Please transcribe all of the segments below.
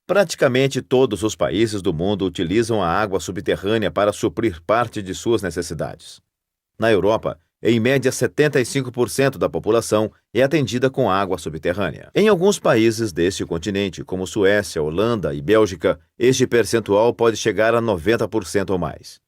Praticamente todos os países do mundo utilizam a água subterrânea para suprir parte de suas necessidades. Na Europa, em média 75% da população é atendida com água subterrânea. Em alguns países deste continente, como Suécia, Holanda e Bélgica, este percentual pode chegar a 90% ou mais.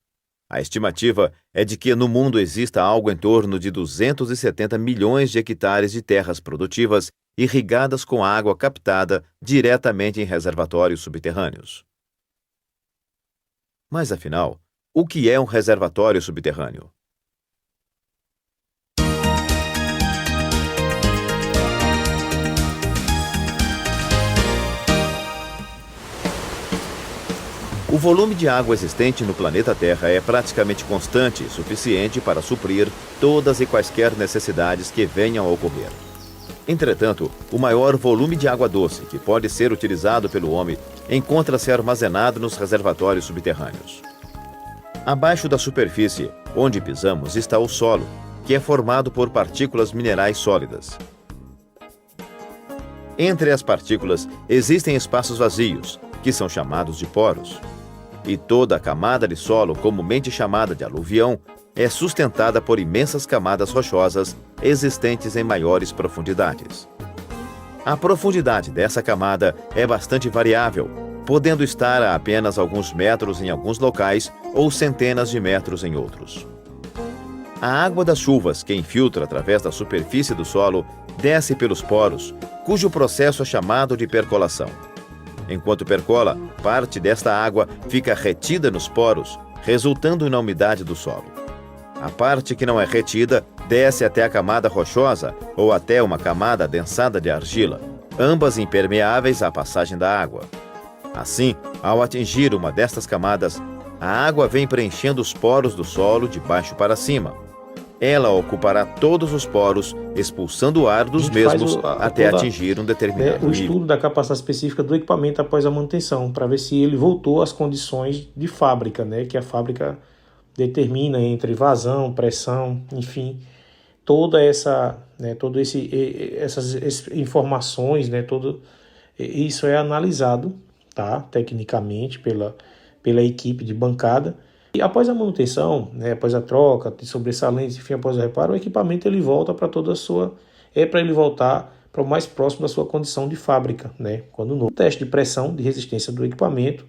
A estimativa é de que no mundo exista algo em torno de 270 milhões de hectares de terras produtivas irrigadas com água captada diretamente em reservatórios subterrâneos. Mas afinal, o que é um reservatório subterrâneo? O volume de água existente no planeta Terra é praticamente constante e suficiente para suprir todas e quaisquer necessidades que venham a ocorrer. Entretanto, o maior volume de água doce que pode ser utilizado pelo homem encontra-se armazenado nos reservatórios subterrâneos. Abaixo da superfície, onde pisamos, está o solo, que é formado por partículas minerais sólidas. Entre as partículas existem espaços vazios, que são chamados de poros. E toda a camada de solo, comumente chamada de aluvião, é sustentada por imensas camadas rochosas existentes em maiores profundidades. A profundidade dessa camada é bastante variável, podendo estar a apenas alguns metros em alguns locais ou centenas de metros em outros. A água das chuvas, que infiltra através da superfície do solo, desce pelos poros, cujo processo é chamado de percolação. Enquanto percola, parte desta água fica retida nos poros, resultando na umidade do solo. A parte que não é retida desce até a camada rochosa ou até uma camada adensada de argila, ambas impermeáveis à passagem da água. Assim, ao atingir uma destas camadas, a água vem preenchendo os poros do solo de baixo para cima. Ela ocupará todos os poros, expulsando o ar dos mesmos até atingir um determinado o nível. estudo da capacidade específica do equipamento após a manutenção, para ver se ele voltou às condições de fábrica, né, que a fábrica determina entre vazão, pressão, enfim, toda essa, né, essas informações, né, isso é analisado, tá, tecnicamente pela equipe de bancada. E após a manutenção, né, após a troca de sobressalentes, enfim, após o reparo, o equipamento ele volta para toda a sua... para ele voltar para o mais próximo da sua condição de fábrica, né? Quando novo. O teste de pressão, de resistência do equipamento,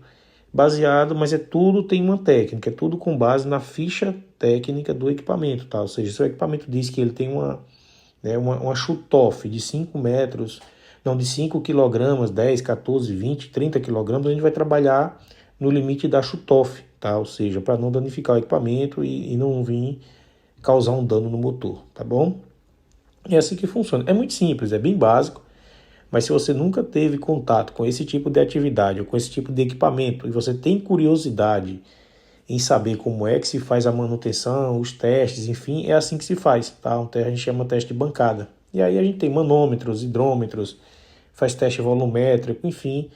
baseado, mas tudo tem uma técnica, é tudo com base na ficha técnica do equipamento, tá? Ou seja, se o equipamento diz que ele tem uma shutoff de 5 metros, não, de 5 kg, 10, 14, 20, 30 kg, a gente vai trabalhar no limite da shutoff, tá? Ou seja, para não danificar o equipamento e não vir causar um dano no motor, tá bom? É assim que funciona. É muito simples, é bem básico, mas se você nunca teve contato com esse tipo de atividade ou com esse tipo de equipamento e você tem curiosidade em saber como é que se faz a manutenção, os testes, enfim, é assim que se faz, tá? A gente chama teste de bancada. E aí a gente tem manômetros, hidrômetros, faz teste volumétrico, enfim,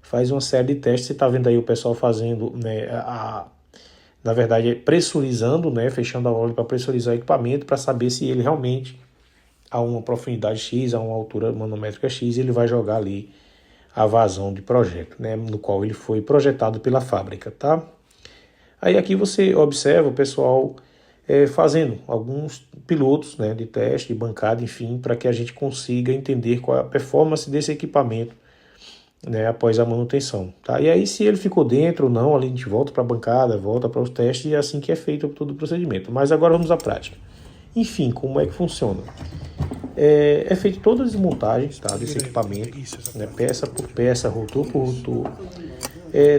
faz uma série de testes. Você está vendo aí o pessoal fazendo, né, na verdade, pressurizando, né, fechando a óleo para pressurizar o equipamento para saber se ele realmente, a uma profundidade X, a uma altura manométrica X, ele vai jogar ali a vazão de projeto, né, no qual ele foi projetado pela fábrica, tá? Aí aqui você observa o pessoal fazendo alguns pilotos, né, de teste, de bancada, enfim, para que a gente consiga entender qual é a performance desse equipamento, né, após a manutenção, tá? E aí se ele ficou dentro ou não, ali a gente volta para a bancada, volta para os testes e é assim que é feito todo o procedimento. Mas agora vamos à prática. Enfim, como é que funciona? É feito toda a desmontagem, tá, desse equipamento, né, peça por peça, rotor por rotor.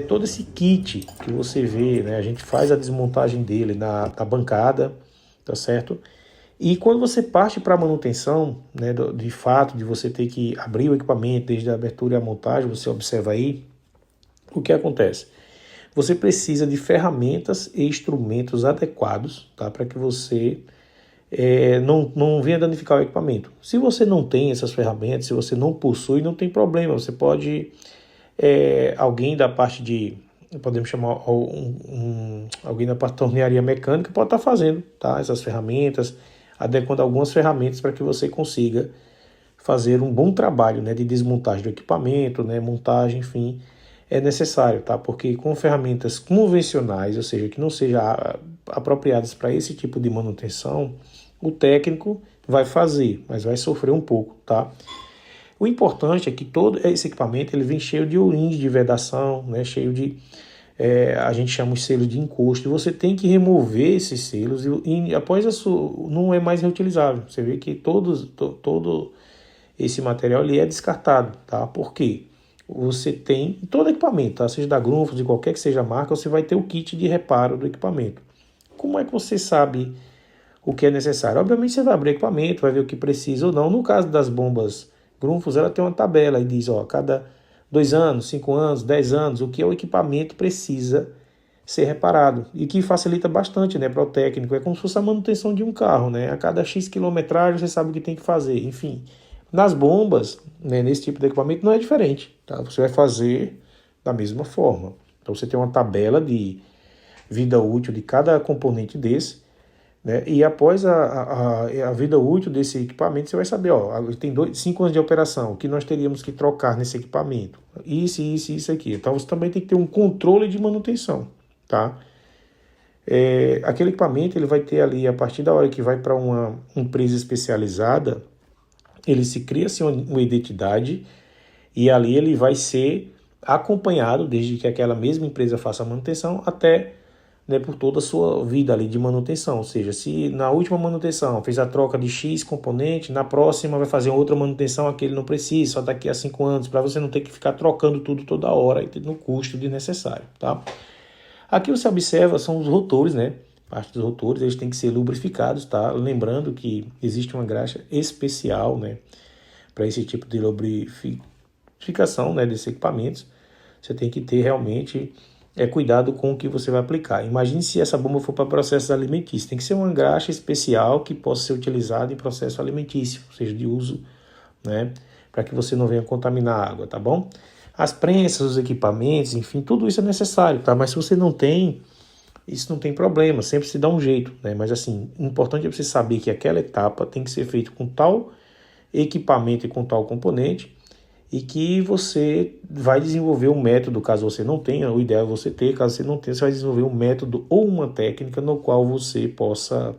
Todo esse kit que você vê, né, a gente faz a desmontagem dele na bancada, tá certo? E quando você parte para a manutenção, né, de fato, de você ter que abrir o equipamento desde a abertura e a montagem, você observa aí o que acontece. Você precisa de ferramentas e instrumentos adequados, tá, para que você não venha danificar o equipamento. Se você não tem essas ferramentas, se você não possui, não tem problema. Você pode, alguém da parte de, podemos chamar alguém da parte de tornearia mecânica, pode estar fazendo, tá, essas ferramentas, adequando algumas ferramentas para que você consiga fazer um bom trabalho, né, de desmontagem do equipamento, né, montagem, enfim, é necessário, tá? Porque com ferramentas convencionais, ou seja, que não sejam apropriadas para esse tipo de manutenção, o técnico vai fazer, mas vai sofrer um pouco, tá? O importante é que todo esse equipamento ele vem cheio de O-rings de vedação, né, cheio de, a gente chama os selos de encosto, e você tem que remover esses selos e após isso não é mais reutilizável. Você vê que todo esse material ele é descartado, tá? Por quê? Você tem todo equipamento, tá? Seja da Grundfos, de qualquer que seja a marca, você vai ter o kit de reparo do equipamento. Como é que você sabe o que é necessário? Obviamente você vai abrir o equipamento, vai ver o que precisa ou não. No caso das bombas Grundfos, ela tem uma tabela e diz, ó, cada 2 anos, 5 anos, 10 anos, o que o equipamento precisa ser reparado. E que facilita bastante, né, para o técnico. É como se fosse a manutenção de um carro, né? A cada X quilometragem você sabe o que tem que fazer, enfim. Nas bombas, né, nesse tipo de equipamento não é diferente, tá? Você vai fazer da mesma forma. Então você tem uma tabela de vida útil de cada componente desse, né? E após a vida útil desse equipamento, você vai saber, ó, tem 5 anos de operação, o que nós teríamos que trocar nesse equipamento. Isso aqui. Então você também tem que ter um controle de manutenção, tá? Aquele equipamento ele vai ter ali, a partir da hora que vai para uma empresa especializada, ele se cria-se uma identidade e ali ele vai ser acompanhado, desde que aquela mesma empresa faça a manutenção, até, né, por toda a sua vida ali de manutenção. Ou seja, se na última manutenção fez a troca de X componente, na próxima vai fazer outra manutenção, aquele não precisa, só daqui a 5 anos, para você não ter que ficar trocando tudo toda hora e no custo desnecessário, tá? Aqui você observa são os rotores, né? Parte dos rotores, eles têm que ser lubrificados, tá? Lembrando que existe uma graxa especial, né, para esse tipo de lubrificação, né, desses equipamentos. Você tem que ter realmente cuidado com o que você vai aplicar. Imagine se essa bomba for para processos alimentícios. Tem que ser uma graxa especial que possa ser utilizada em processo alimentício, ou seja, de uso, né, para que você não venha contaminar a água, tá bom? As prensas, os equipamentos, enfim, tudo isso é necessário, tá? Mas se você não tem, isso não tem problema, sempre se dá um jeito, né? Mas assim, o importante é você saber que aquela etapa tem que ser feita com tal equipamento e com tal componente e que você vai desenvolver um método, caso você não tenha, o ideal é você ter, caso você não tenha, você vai desenvolver um método ou uma técnica no qual você possa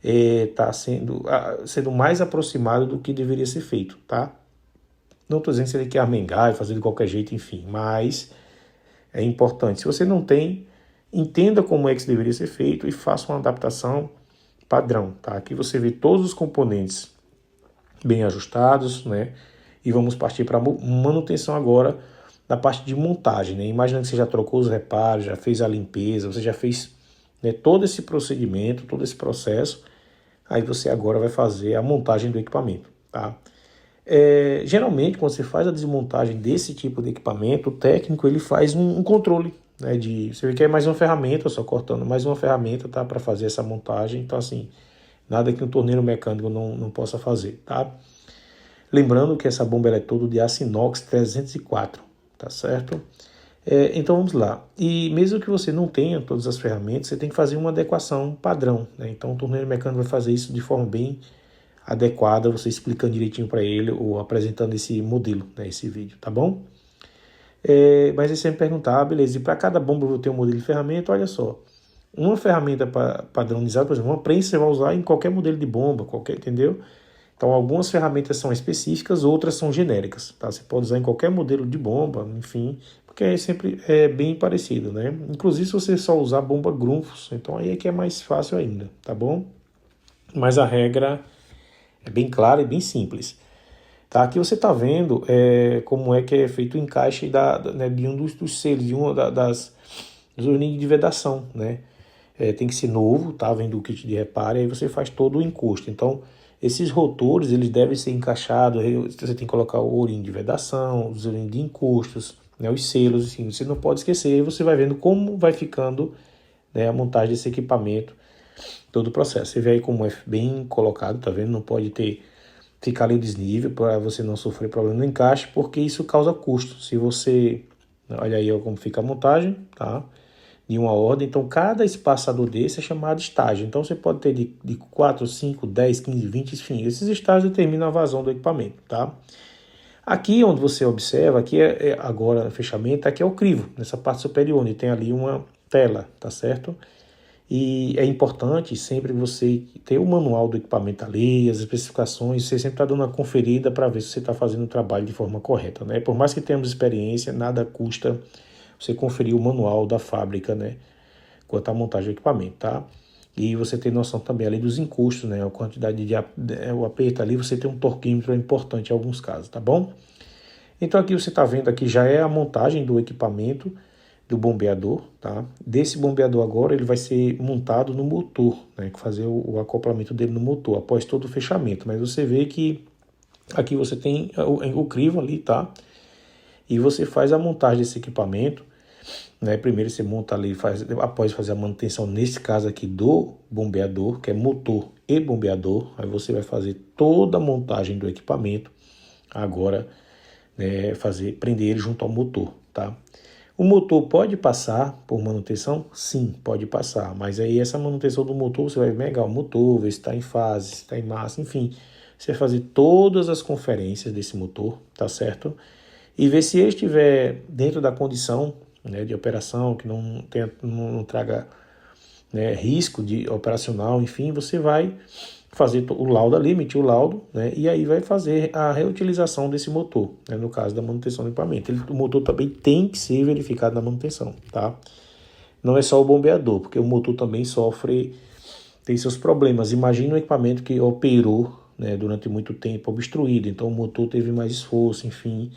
estar sendo mais aproximado do que deveria ser feito, tá? Não estou dizendo que você tem que armengar e fazer de qualquer jeito, enfim, mas é importante. Se você não tem, entenda como é que isso deveria ser feito e faça uma adaptação padrão, tá? Aqui você vê todos os componentes bem ajustados, né? E vamos partir para a manutenção agora da parte de montagem, né? Imagina que você já trocou os reparos, já fez a limpeza, você já fez, né, todo esse procedimento, todo esse processo, aí você agora vai fazer a montagem do equipamento, tá? Geralmente, quando você faz a desmontagem desse tipo de equipamento, o técnico ele faz um controle, né, você vê que é mais uma ferramenta, só cortando mais uma ferramenta, tá, para fazer essa montagem. Então, assim, nada que um torneiro mecânico não possa fazer, tá? Lembrando que essa bomba ela é toda de aço inox 304, tá certo? Então vamos lá. E mesmo que você não tenha todas as ferramentas, você tem que fazer uma adequação padrão, né? Então o torneiro mecânico vai fazer isso de forma bem adequada, você explicando direitinho para ele ou apresentando esse modelo, né, esse vídeo, tá bom? Mas você sempre perguntar, beleza, e para cada bomba eu vou ter um modelo de ferramenta, olha só, uma ferramenta padronizada, por exemplo, uma prensa você vai usar em qualquer modelo de bomba, entendeu? Então algumas ferramentas são específicas, outras são genéricas, tá? Você pode usar em qualquer modelo de bomba, enfim, porque sempre é bem parecido, né? Inclusive se você só usar bomba Grundfos, então aí é que é mais fácil ainda, tá bom? Mas a regra é bem clara e bem simples. Tá? Aqui você está vendo como é que é feito o encaixe né, de um dos selos, de uma dos O-rings de vedação, né? Tem que ser novo, tá? Vem do kit de reparo, e aí você faz todo o encosto. Então, esses rotores, eles devem ser encaixados, você tem que colocar o O-ring de vedação, os O-rings de encostos, né, os selos, assim, você não pode esquecer, aí você vai vendo como vai ficando, né, a montagem desse equipamento, todo o processo. Você vê aí como é bem colocado, tá vendo? Não pode ficar ali o desnível para você não sofrer problema no encaixe, porque isso causa custo. Se você, olha aí como fica a montagem, tá? de uma ordem. Então, cada espaçador desse é chamado estágio. Então, você pode ter de 4, 5, 10, 15, 20, enfim. Esses estágios determinam a vazão do equipamento, tá? Aqui onde você observa, aqui agora fechamento, aqui é o crivo, nessa parte superior, onde tem ali uma tela, tá certo? E é importante sempre você ter o manual do equipamento ali, as especificações, você sempre está dando uma conferida para ver se você está fazendo o trabalho de forma correta, né? Por mais que tenhamos experiência, nada custa você conferir o manual da fábrica, né? Quanto à montagem do equipamento, tá? E você tem noção também ali dos encostos, né? A quantidade o aperto ali, você tem um torquímetro importante em alguns casos, tá bom? Então aqui você está vendo aqui já é a montagem do equipamento do bombeador, tá? Desse bombeador agora ele vai ser montado no motor, né? Fazer o acoplamento dele no motor após todo o fechamento. Mas você vê que aqui você tem o crivo ali, tá? E você faz a montagem desse equipamento, né? Primeiro você monta ali, após fazer a manutenção, nesse caso aqui do bombeador, que é motor e bombeador, aí você vai fazer toda a montagem do equipamento, agora, né, prender ele junto ao motor, tá? O motor pode passar por manutenção? Sim, pode passar, mas aí essa manutenção do motor, você vai pegar o motor, ver se está em fase, se está em massa, enfim, você vai fazer todas as conferências desse motor, tá certo? E ver se ele estiver dentro da condição, né, de operação, que não traga, né, risco de operacional, enfim, você vai fazer o laudo ali, emitir o laudo, né, e aí vai fazer a reutilização desse motor, né, no caso da manutenção do equipamento. O motor também tem que ser verificado na manutenção, tá? Não é só o bombeador, porque o motor também tem seus problemas. Imagina um equipamento que operou, né, durante muito tempo obstruído, então o motor teve mais esforço, enfim,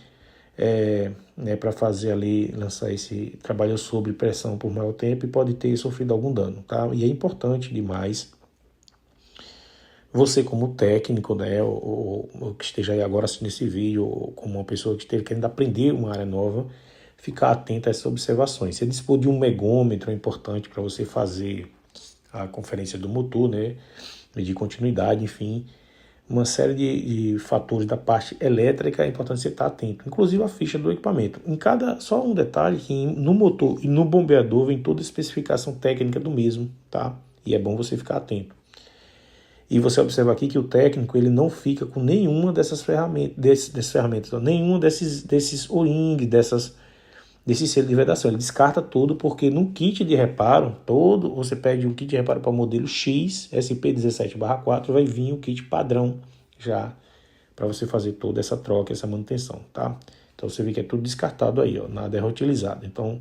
né, para fazer ali, lançar esse trabalho sob pressão por maior tempo e pode ter sofrido algum dano, tá? E é importante demais você como técnico, né, ou que esteja aí agora assistindo esse vídeo, ou como uma pessoa que esteja querendo aprender uma área nova, ficar atento a essas observações. Se dispor de um megômetro é importante para você fazer a conferência do motor, né, medir continuidade, enfim, uma série de fatores da parte elétrica é importante você estar atento, inclusive a ficha do equipamento. Só um detalhe, que no motor e no bombeador vem toda a especificação técnica do mesmo, tá? E é bom você ficar atento. E você observa aqui que o técnico ele não fica com nenhuma dessas ferramentas, nenhum desses O-ring, desse selo de vedação. Ele descarta tudo porque no kit de reparo, você pede um kit de reparo para o modelo X, SP17/4, vai vir o kit padrão já para você fazer toda essa troca, essa manutenção, tá? Então você vê que é tudo descartado aí, ó, nada é reutilizado. Então,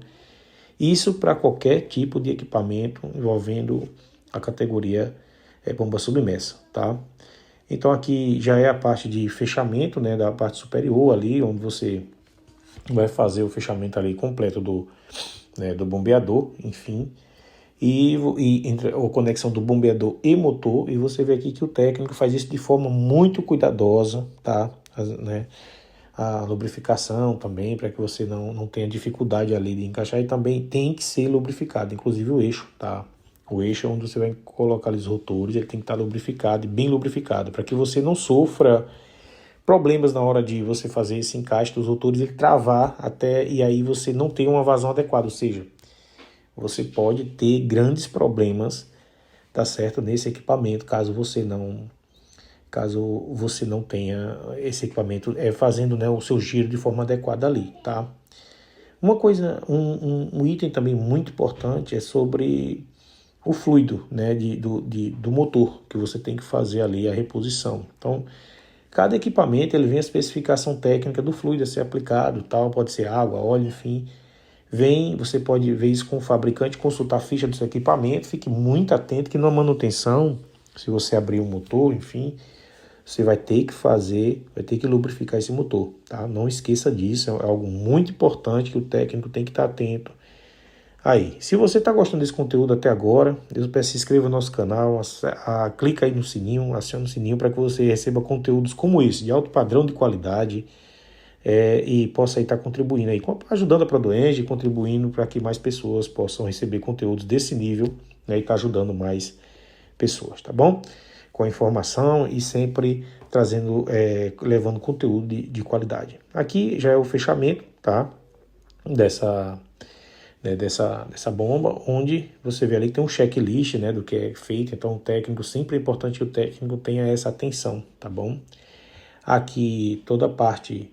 isso para qualquer tipo de equipamento envolvendo a categoria bomba submersa, tá? Então aqui já é a parte de fechamento, né, da parte superior ali, onde você vai fazer o fechamento ali completo do bombeador, enfim, e entre a conexão do bombeador e motor, e você vê aqui que o técnico faz isso de forma muito cuidadosa, tá? Né? A lubrificação também, para que você não tenha dificuldade ali de encaixar, e também tem que ser lubrificado, inclusive o eixo, tá? O eixo é onde você vai colocar os rotores, ele tem que estar lubrificado e bem lubrificado, para que você não sofra problemas na hora de você fazer esse encaixe dos rotores, ele travar e aí você não tem uma vazão adequada, ou seja, você pode ter grandes problemas, tá certo, nesse equipamento, caso você não tenha esse equipamento fazendo, né, o seu giro de forma adequada ali, tá? Uma coisa, um item também muito importante é sobre o fluido, né, do motor, que você tem que fazer ali a reposição. Então, cada equipamento ele vem a especificação técnica do fluido a ser aplicado, tal, pode ser água, óleo, enfim. Você pode ver isso com o fabricante, consultar a ficha do seu equipamento, fique muito atento que na manutenção, se você abrir o motor, enfim, você vai ter que lubrificar esse motor, tá? Não esqueça disso, é algo muito importante que o técnico tem que estar atento. Aí, se você está gostando desse conteúdo até agora, eu peço que se inscreva no nosso canal, clica aí no sininho, aciona o sininho para que você receba conteúdos como esse, de alto padrão de qualidade, e possa estar contribuindo aí, ajudando a Prodoenge, contribuindo para que mais pessoas possam receber conteúdos desse nível, né, e estar ajudando mais pessoas, tá bom? Com a informação e sempre levando conteúdo de qualidade. Aqui já é o fechamento, tá? né, dessa bomba, onde você vê ali que tem um checklist, né, do que é feito. Então o técnico, sempre é importante que o técnico tenha essa atenção, tá bom? Aqui toda a parte,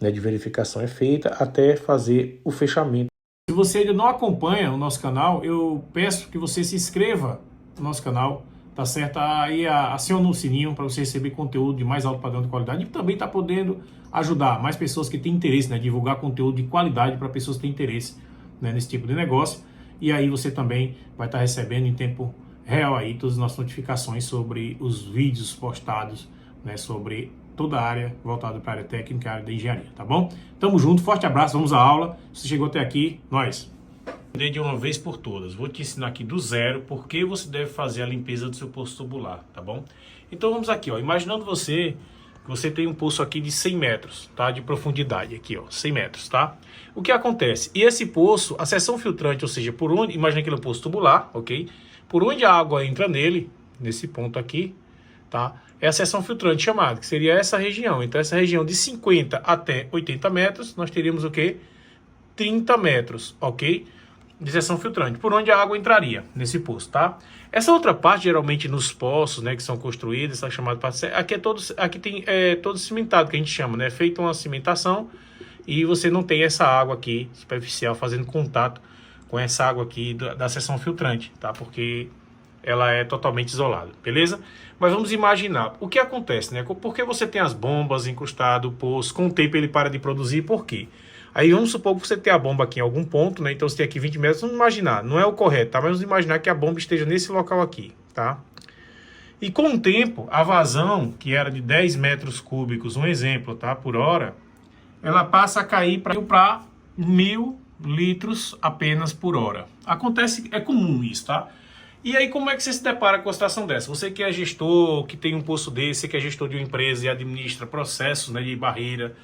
né, de verificação é feita até fazer o fechamento. Se você ainda não acompanha o nosso canal, eu peço que você se inscreva no nosso canal, tá certo? Aí aciona o sininho para você receber conteúdo de mais alto padrão de qualidade e também tá podendo ajudar mais pessoas que têm interesse, né, divulgar conteúdo de qualidade para pessoas que têm interesse, né, nesse tipo de negócio. E aí você também vai estar recebendo em tempo real aí todas as nossas notificações sobre os vídeos postados, né, sobre toda a área voltada para a área técnica, a área da engenharia, tá bom? Tamo junto, forte abraço, vamos à aula. Se você chegou até aqui, nós. De uma vez por todas, vou te ensinar aqui do zero porque você deve fazer a limpeza do seu poço tubular, tá bom? Então vamos aqui, ó, imaginando você que você tem um poço aqui de 100 metros, tá? De profundidade aqui, ó, 100 metros, tá? O que acontece? E esse poço, a seção filtrante, ou seja, por onde, imagina que ele é um poço tubular, ok? Por onde a água entra nele, nesse ponto aqui, tá? É a seção filtrante chamada, que seria essa região. Então essa região de 50 até 80 metros, nós teríamos o quê? 30 metros, ok? De seção filtrante, por onde a água entraria nesse poço, tá? Essa outra parte, geralmente nos poços, né, que são construídos, essa chamada parte, aqui tem todo cimentado, que a gente chama, né? Feita uma cimentação e você não tem essa água aqui superficial fazendo contato com essa água aqui da seção filtrante, tá? Porque ela é totalmente isolada, beleza? Mas vamos imaginar o que acontece, né? Por que você tem as bombas incrustadas, o poço, com o tempo ele para de produzir, por quê? Aí vamos supor que você tem a bomba aqui em algum ponto, né? Então você tem aqui 20 metros, vamos imaginar, não é o correto, tá? Mas vamos imaginar que a bomba esteja nesse local aqui, tá? E com o tempo, a vazão, que era de 10 metros cúbicos, um exemplo, tá? Por hora, ela passa a cair para 1.000 litros apenas por hora. Acontece, é comum isso, tá? E aí como é que você se depara com a situação dessa? Você que é gestor, que tem um poço desse, que é gestor de uma empresa e administra processos, né, de barreira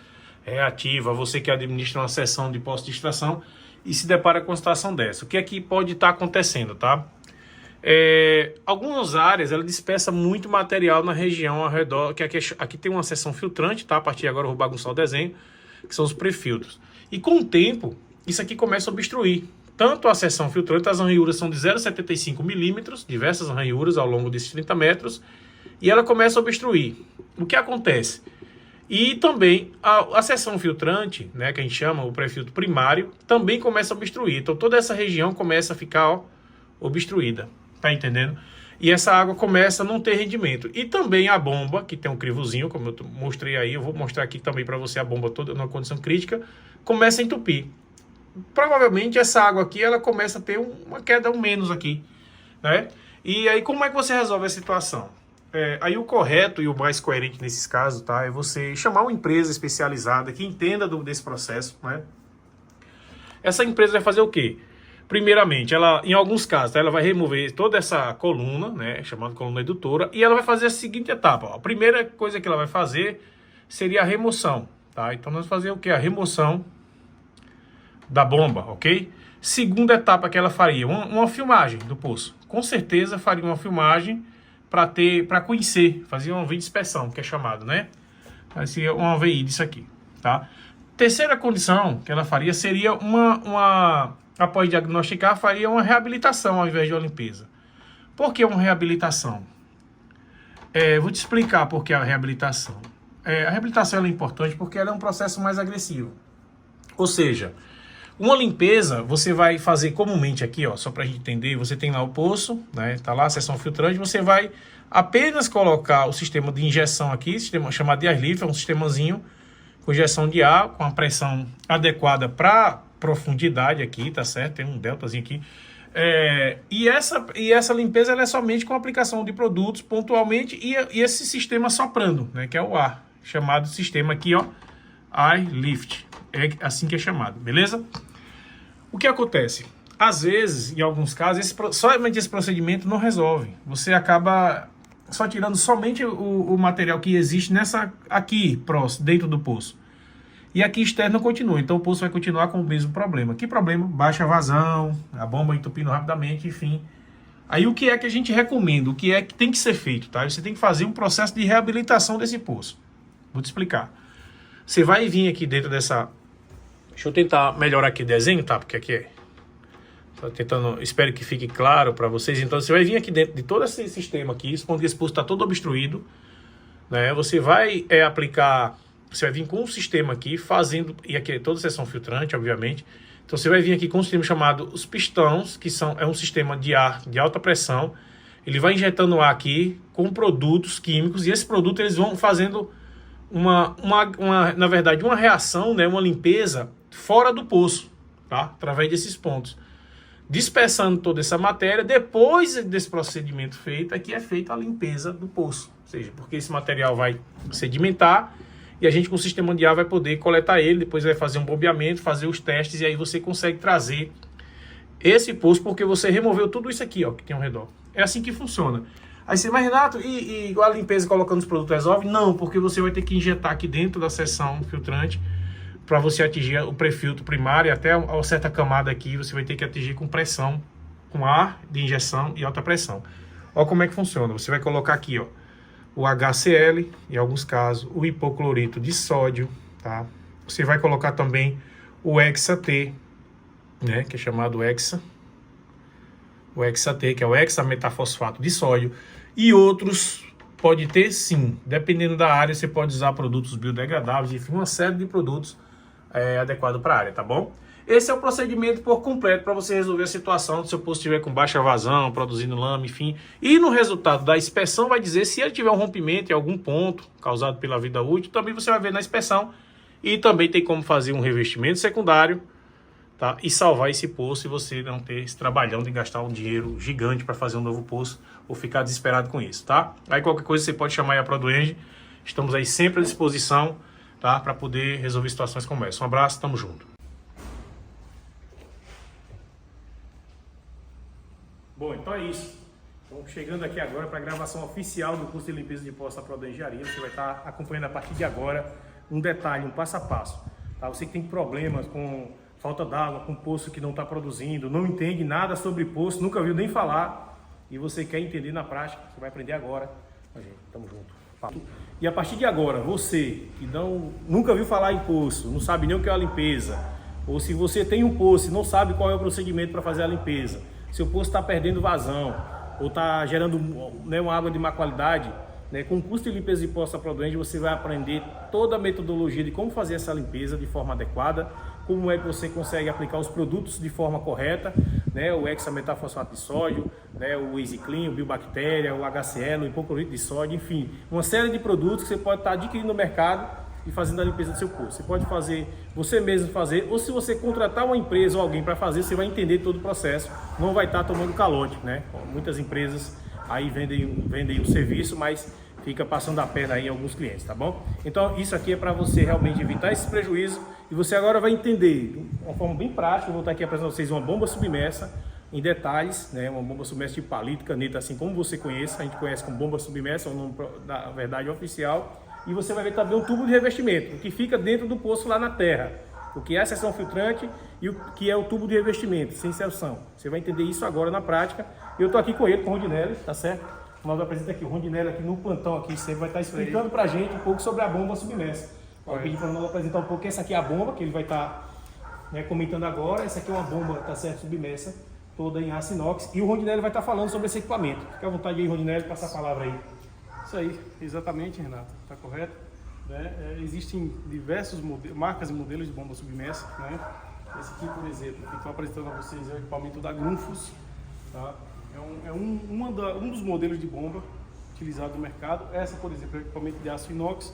reativa, você que administra uma seção de poço de extração e se depara com uma situação dessa. O que é que pode estar acontecendo, tá? Algumas áreas, ela dispersa muito material na região ao redor, que aqui tem uma seção filtrante, tá? A partir de agora eu vou bagunçar o desenho, que são os pré-filtros. E com o tempo, isso aqui começa a obstruir. Tanto a seção filtrante, as ranhuras são de 0,75 milímetros, diversas ranhuras ao longo desses 30 metros, e ela começa a obstruir. O que acontece? E também a seção filtrante, né, que a gente chama o pré-filtro primário, também começa a obstruir. Então toda essa região começa a ficar, ó, obstruída, tá entendendo? E essa água começa a não ter rendimento. E também a bomba, que tem um crivozinho, como eu mostrei aí, eu vou mostrar aqui também para você a bomba toda numa condição crítica, começa a entupir. Provavelmente essa água aqui, ela começa a ter uma queda menos aqui, né? E aí como é que você resolve a situação? Aí o correto e o mais coerente nesses casos, tá? É você chamar uma empresa especializada que entenda desse processo, né? Essa empresa vai fazer o quê? Primeiramente, ela, em alguns casos, tá, ela vai remover toda essa coluna, né? Chamada coluna edutora, e ela vai fazer a seguinte etapa, ó. A primeira coisa que ela vai fazer seria a remoção, tá? Então nós vamos fazer o quê? A remoção da bomba, ok? Segunda etapa que ela faria, uma filmagem do poço. Com certeza faria uma filmagem para conhecer, fazer uma vídeo inspeção, que é chamado, né? Fazia uma AVI disso aqui, tá? Terceira condição que ela faria seria após diagnosticar, faria uma reabilitação ao invés de uma limpeza. Por que uma reabilitação? Vou te explicar por que a reabilitação. A reabilitação ela é importante porque ela é um processo mais agressivo. Ou seja, uma limpeza você vai fazer comumente aqui, ó, só para a gente entender, você tem lá o poço, né, tá lá a seção filtrante, você vai apenas colocar o sistema de injeção aqui, sistema chamado de airlift, é um sistemazinho com injeção de ar, com a pressão adequada para profundidade aqui, tá certo? Tem um deltazinho aqui. E essa limpeza ela é somente com a aplicação de produtos pontualmente e esse sistema soprando, né, que é o ar, chamado sistema aqui, ó, airlift. É assim que é chamado, beleza? O que acontece? Às vezes, em alguns casos, somente esse procedimento não resolve. Você acaba só tirando somente o material que existe aqui, próximo, dentro do poço. E aqui externo continua, então o poço vai continuar com o mesmo problema. Que problema? Baixa vazão, a bomba entupindo rapidamente, enfim. Aí o que é que a gente recomenda? O que é que tem que ser feito, tá? Você tem que fazer um processo de reabilitação desse poço. Vou te explicar. Você vai vir aqui dentro dessa... Deixa eu tentar melhorar aqui o desenho, tá? Porque aqui Espero que fique claro para vocês. Então você vai vir aqui dentro de todo esse sistema aqui, supondo que esse poço está todo obstruído, né? Você vai aplicar, você vai vir com um sistema aqui fazendo, e aqui é toda seção filtrante, obviamente. Então você vai vir aqui com um sistema chamado os pistões, que é um sistema de ar de alta pressão. Ele vai injetando ar aqui com produtos químicos, e esses produtos eles vão fazendo na verdade, uma reação, né, uma limpeza fora do poço, tá? Através desses pontos. Dispersando toda essa matéria, depois desse procedimento feito, aqui é feita a limpeza do poço. Ou seja, porque esse material vai sedimentar e a gente com o sistema de ar vai poder coletar ele, depois vai fazer um bombeamento, fazer os testes e aí você consegue trazer esse poço porque você removeu tudo isso aqui, ó, que tem ao redor. É assim que funciona. Aí você, mas Renato, e a limpeza colocando os produtos resolve? Não, porque você vai ter que injetar aqui dentro da seção filtrante para você atingir o pré-filtro primário, até uma certa camada aqui você vai ter que atingir com pressão, com ar de injeção e alta pressão. Olha como é que funciona. Você vai colocar aqui, ó, o HCl, em alguns casos, o hipoclorito de sódio, tá? Você vai colocar também o Hexa-T, né, que é chamado Hexa. O Hexa-T, que é o hexametafosfato de sódio. E outros pode ter sim. Dependendo da área, você pode usar produtos biodegradáveis, enfim, uma série de produtos adequado para a área, tá bom? Esse é o procedimento por completo para você resolver a situação do seu poço estiver com baixa vazão, produzindo lama, enfim. E no resultado da inspeção vai dizer se ele tiver um rompimento em algum ponto causado pela vida útil, também você vai ver na inspeção. E também tem como fazer um revestimento secundário, tá? E salvar esse poço e você não ter esse trabalhão de gastar um dinheiro gigante para fazer um novo poço ou ficar desesperado com isso, tá? Aí qualquer coisa você pode chamar aí a ProduEng. Estamos aí sempre à disposição, tá? Para poder resolver situações como essa. Um abraço, tamo junto. Bom, então é isso. Estamos chegando aqui agora para a gravação oficial do curso de limpeza de poços da ProduEng Engenharia. Você vai estar acompanhando a partir de agora um detalhe, um passo a passo. Tá? Você que tem problemas com falta d'água, com poço que não está produzindo, não entende nada sobre poço, nunca viu nem falar, e você quer entender na prática, você vai aprender agora. Gente, tamo junto. E a partir de agora, você que nunca viu falar em poço, não sabe nem o que é a limpeza, ou se você tem um poço e não sabe qual é o procedimento para fazer a limpeza, seu poço está perdendo vazão, ou está gerando, né, uma água de má qualidade, né, com o curso de limpeza de poços da ProduEng, você vai aprender toda a metodologia de como fazer essa limpeza de forma adequada, como é que você consegue aplicar os produtos de forma correta, né, o hexametafosfato de sódio, né, o EasyClean, o Biobactéria, o HCl, o hipoclorito de sódio, enfim, uma série de produtos que você pode estar adquirindo no mercado e fazendo a limpeza do seu poço. Você pode fazer, você mesmo fazer, ou se você contratar uma empresa ou alguém para fazer, você vai entender todo o processo, não vai estar tomando calote, né? Muitas empresas aí vendem o serviço, mas fica passando a perna aí em alguns clientes, tá bom? Então isso aqui é para você realmente evitar esse prejuízo e você agora vai entender de uma forma bem prática. Eu vou estar aqui apresentando a vocês uma bomba submersa em detalhes, né? Uma bomba submersa de palito, caneta, assim como você conhece, a gente conhece como bomba submersa, o nome da verdade oficial. E você vai ver também um tubo de revestimento, o que fica dentro do poço lá na terra, o que é a seção filtrante e o que é o tubo de revestimento, sem inserção. Você vai entender isso agora na prática. Eu estou aqui com ele, com o Rondinelli, tá certo? Nós apresentamos aqui o Rondinelli aqui no plantão aqui, sempre vai estar explicando pra gente um pouco sobre a bomba submersa. Vou pedir para nós apresentar um pouco. Essa aqui é a bomba que ele vai estar, né, comentando agora. Essa aqui é uma bomba, tá certo, submersa, toda em aço inox. E o Rondinelli vai estar falando sobre esse equipamento. Fica à vontade aí, Rondinelli, passar a palavra aí. Isso aí, exatamente, Renato, está correto. Né? Existem diversas marcas e modelos de bomba submersa. Né? Esse aqui, por exemplo, que estou apresentando a vocês é o equipamento da Grundfos. Tá? É um dos modelos de bomba utilizado no mercado. Essa, por exemplo, é o equipamento de aço inox,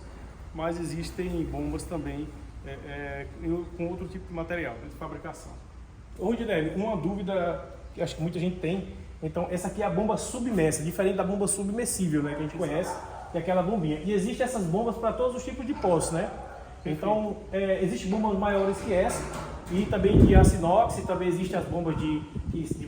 mas existem bombas também com outro tipo de material de fabricação. Ô, Rondinelli, uma dúvida que acho que muita gente tem. Então, essa aqui é a bomba submersa, diferente da bomba submersível, né, que a gente conhece, que é aquela bombinha. E existem essas bombas para todos os tipos de poços, né? Então, existem bombas maiores que essa, e também de aço inox, e também existem as bombas de